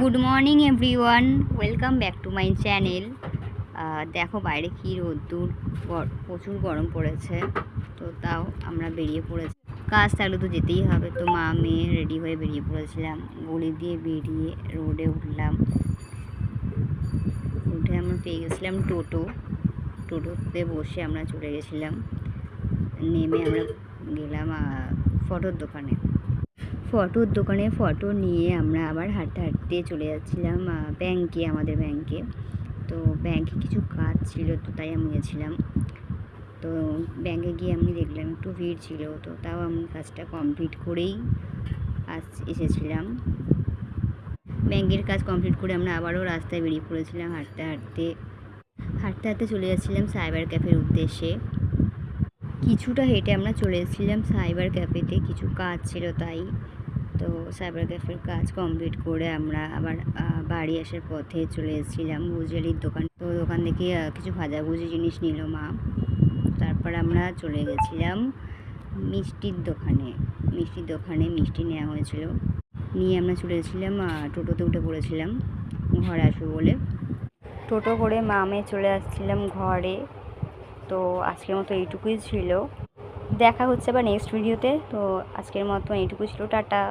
Good morning everyone, welcome back to my channel. দেখো বাইরে কী রোদ্দুর, প্রচুর গরম পড়েছে। তো তাও আমরা বেরিয়ে পড়েছি, কাজ থাকলে তো যেতেই হবে। তো মা মেয়ে রেডি হয়ে বেরিয়ে পড়েছিলাম। গলি দিয়ে বেরিয়ে রোডে উঠলাম। উঠে আমরা পেয়ে গেছিলাম টোটোতে বসে আমরা চলে গেছিলাম। নেমে আমরা গেলাম ফটোর দোকানে ফটো নিয়ে আমরা আবার হাঁটতে হাঁটতে চলে যাচ্ছিলাম ব্যাংকে, আমাদের ব্যাংকে। তো ব্যাংকে কিছু কাজ ছিল, তো তাই আমি গেছিলাম। তো ব্যাংকে গিয়ে আমি দেখলাম একটু ভিড় ছিল, তো তাও আমি কাজটা কমপ্লিট করেই এসেছিলাম। ব্যাংকের কাজ কমপ্লিট করে আমরা আবারও রাস্তায় বেরিয়ে পড়েছিলাম। হাঁটতে হাঁটতে চলে যাচ্ছিলাম সাইবার ক্যাফের উদ্দেশ্যে। কিছুটা হেঁটে আমরা চলে এসেছিলাম সাইবার ক্যাফেতে, কিছু কাজ ছিল তাই। তো সাইবার ক্যাফের কাজ কমপ্লিট করে আমরা আবার বাড়ি আসার পথে চলে এসেছিলাম ভুজিয়ালির দোকান। তো দোকান থেকে কিছু ভাজাভুজি জিনিস নিল মা। তারপর আমরা চলে গেছিলাম মিষ্টির দোকানে মিষ্টি নেওয়া হয়েছিল। নিয়ে আমরা চলে গেছিলাম, টোটোতে উঠে পড়েছিলাম ঘরে আসবো বলে। টোটো করে মা মেয়ে চলে আসছিলাম ঘরে। তো আজকের মতো এইটুকুই ছিল, দেখা হচ্ছে আবার নেক্সট ভিডিওতে। তো আজকের মতো এইটুকুই ছিল, টাটা।